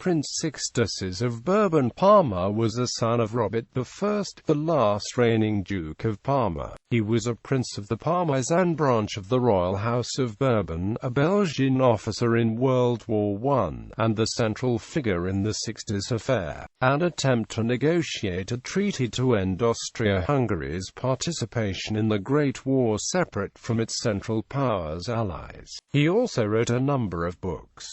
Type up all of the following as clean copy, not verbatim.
Prince Sixtus of Bourbon-Parma was a son of Robert I, the last reigning Duke of Parma. He was a prince of the Parmesan branch of the royal House of Bourbon, a Belgian officer in World War I, and the central figure in the Sixtus Affair, an attempt to negotiate a treaty to end Austria-Hungary's participation in the Great War separate from its Central Powers allies. He also wrote a number of books.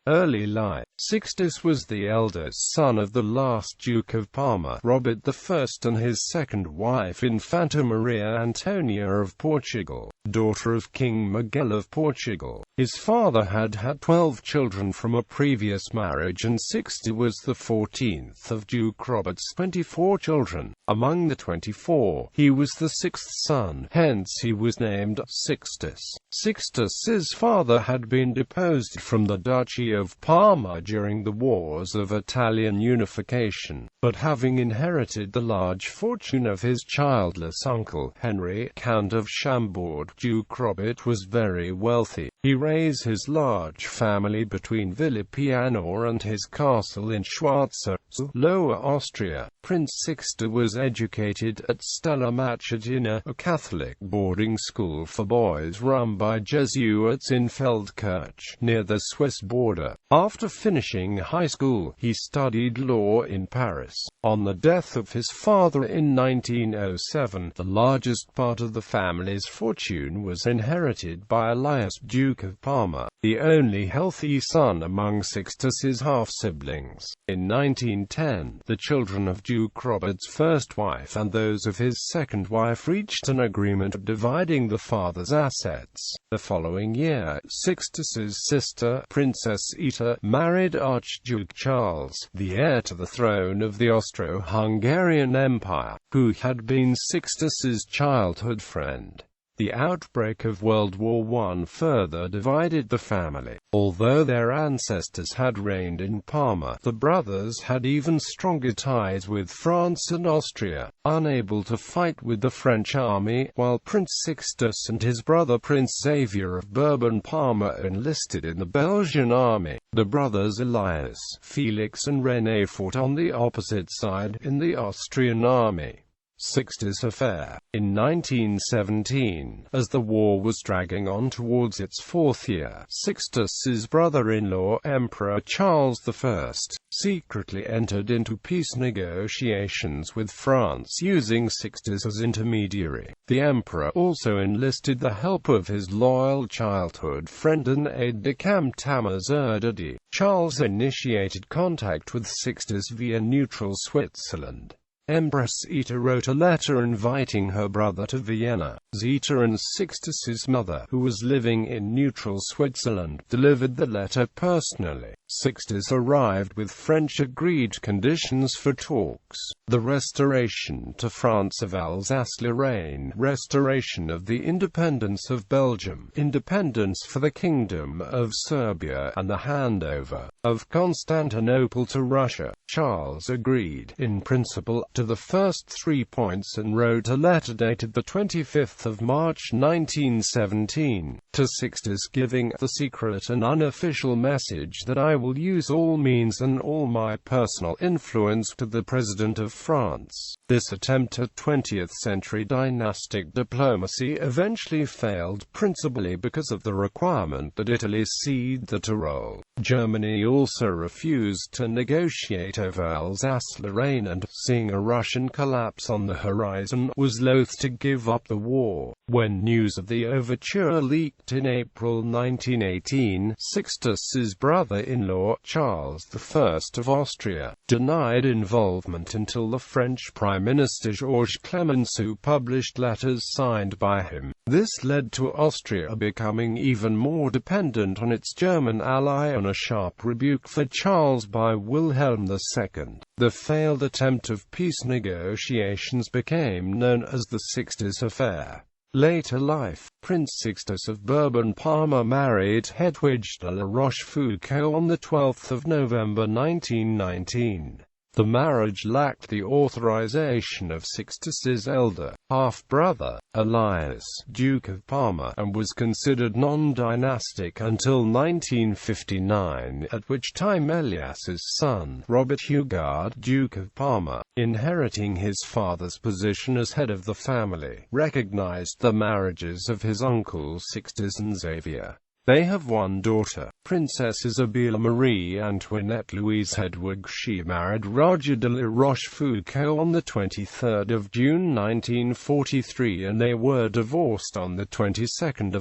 Early life. Sixtus was the eldest son of the last Duke of Parma, Robert I, and his second wife Infanta Maria Antonia of Portugal, daughter of King Miguel of Portugal. His father had had 12 children from a previous marriage, and Sixtus was the 14th of Duke Robert's 24 children. Among the 24, he was the sixth son, hence he was named Sixtus. Sixtus's father had been deposed from the Duchy of Parma during the wars of Italian unification, but having inherited the large fortune of his childless uncle, Henry, Count of Chambord, Duke Robert was very wealthy. He raised his large family between Villapiano and his castle in Schwarza, Lower Austria. Prince Sixtus was educated at Stella Matutina, a Catholic boarding school for boys run by Jesuits in Feldkirch, near the Swiss border. After finishing high school, he studied law in Paris. On the death of his father in 1907, the largest part of the family's fortune was inherited by Elias, Duke of Parma, the only healthy son among Sixtus's half-siblings. In 1910, the children of Duke Robert's first wife and those of his second wife reached an agreement dividing the father's assets. The following year, Sixtus's sister, Princess Ita, married Archduke Charles, the heir to the throne of the Austro-Hungarian Empire, who had been Sixtus's childhood friend. The outbreak of World War I further divided the family. Although their ancestors had reigned in Parma, the brothers had even stronger ties with France and Austria. Unable to fight with the French army, while Prince Sixtus and his brother Prince Xavier of Bourbon-Parma enlisted in the Belgian army, the brothers Elias, Felix and René fought on the opposite side, in the Austrian army. Sixtus Affair. In 1917, as the war was dragging on towards its fourth year, Sixtus's brother-in-law, Emperor Charles I, secretly entered into peace negotiations with France using Sixtus as intermediary. The emperor also enlisted the help of his loyal childhood friend and aide-de-camp Tamazerdadi. Charles initiated contact with Sixtus via neutral Switzerland. Empress Ita wrote a letter inviting her brother to Vienna. Zita and Sixtus's mother, who was living in neutral Switzerland, delivered the letter personally. Sixtus arrived with French agreed conditions for talks: the restoration to France of Alsace-Lorraine, restoration of the independence of Belgium, independence for the Kingdom of Serbia, and the handover of Constantinople to Russia. Charles agreed, in principle, to the first 3 points and wrote a letter dated the 25th of March 1917, to Sixtus giving the secret and unofficial message that I will use all means and all my personal influence to the President of France. This attempt at 20th-century dynastic diplomacy eventually failed, principally because of the requirement that Italy cede the Tyrol. Germany also refused to negotiate over Alsace-Lorraine and, seeing a Russian collapse on the horizon, was loath to give up the war. When news of the overture leaked in April 1918, Sixtus's brother-in-law, Charles I of Austria, denied involvement until the French Prime Minister Georges Clemenceau published letters signed by him. This led to Austria becoming even more dependent on its German ally and a sharp rebuke for Charles by Wilhelm II. The failed attempt of peace negotiations became known as the Sixtus Affair. Later life. Prince Sixtus of Bourbon-Parma married Hedwige de la Rochefoucauld on 12 November 1919. The marriage lacked the authorization of Sixtus's elder half-brother, Elias, Duke of Parma, and was considered non-dynastic until 1959, at which time Elias's son, Robert Hugard, Duke of Parma, inheriting his father's position as head of the family, recognized the marriages of his uncles Sixtus and Xavier. They have one daughter, Princess Isabella Marie Antoinette Louise Hedwig. She married Roger de la Rochefoucauld on 23 June 1943, and they were divorced on 22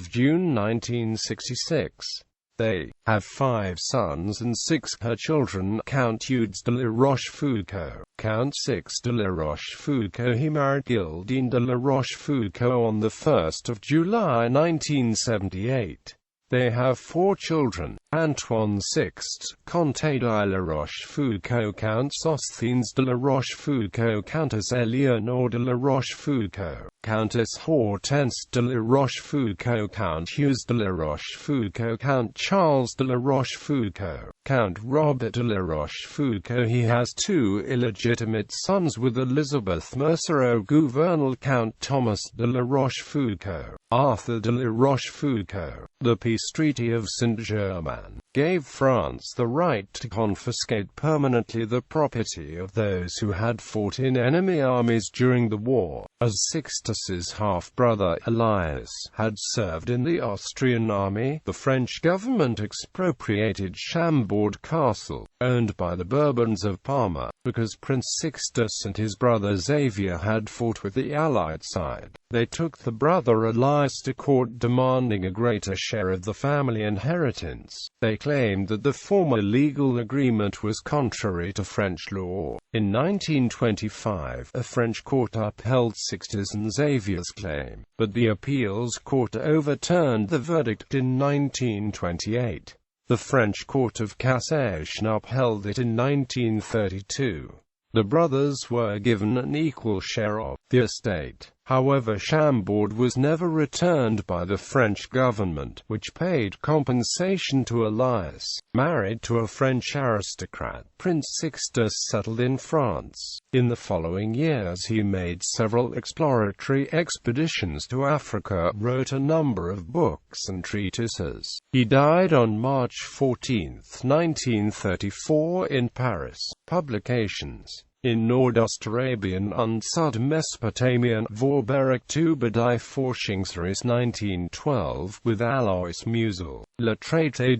June 1966. They have 5 sons and 6 her children. Count Eudes de la Rochefoucauld, Count Six de la Rochefoucauld. He married Gildine de la Rochefoucauld on 1 July 1978. They have 4 children: Antoine Sixte, Comte de la Rochefoucauld, Count Sosthenes de la Rochefoucauld, Countess Eleonore de la Rochefoucauld, Countess Hortense de la Rochefoucauld, Count Hughes de la Rochefoucauld, Count Charles de la Rochefoucauld, Count Robert de la Rochefoucauld. He has 2 illegitimate sons with Elizabeth Mercer O'Gouvernal, Count Thomas de la Rochefoucauld, Arthur de la Rochefoucauld. The Peace Treaty of Saint-Germain gave France the right to confiscate permanently the property of those who had fought in enemy armies during the war. As Sixtus's half-brother, Elias, had served in the Austrian army, the French government expropriated Chambord Castle, owned by the Bourbons of Parma, because Prince Sixtus and his brother Xavier had fought with the Allied side. They took the brother Elias to court demanding a greater share of the family inheritance. They claimed that the former legal agreement was contrary to French law. In 1925, a French court upheld Sixtus and Xavier's claim, but the appeals court overturned the verdict in 1928. The French Court of Cassation upheld it in 1932. The brothers were given an equal share of the estate. However, Chambord was never returned by the French government, which paid compensation to Elias. Married to a French aristocrat, Prince Sixtus settled in France. In the following years he made several exploratory expeditions to Africa, wrote a number of books and treatises. He died on March 14, 1934 in Paris. Publications: in Nordostarabian und Südmesopotamian Vorberg über die Forschungsreise 1912 with Alois Musel, Le Traité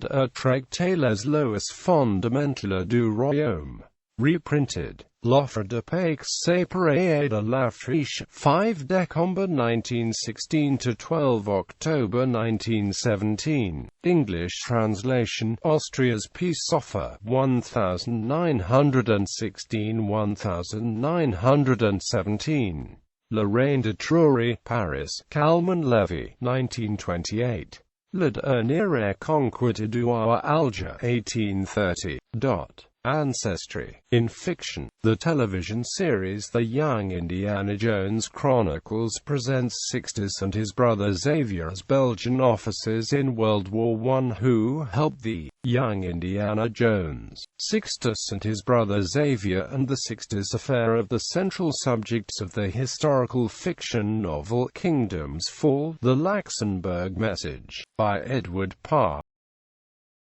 les lois fondamentales du royaume. Reprinted. L'offre de paix séparée de l'Autriche, 5 December 1916 to 12 October 1917. English translation. Austria's peace offer, 1916–1917. Lorraine de Trury, Paris. Calman Levy, 1928. Le dernier conquête du roi Alger, 1830. Ancestry. In fiction, the television series The Young Indiana Jones Chronicles presents Sixtus and his brother Xavier as Belgian officers in World War I who helped the young Indiana Jones. Sixtus and his brother Xavier and the Sixtus Affair of the central subjects of the historical fiction novel Kingdom's Fall, The Laxenburg Message, by Edward Parr.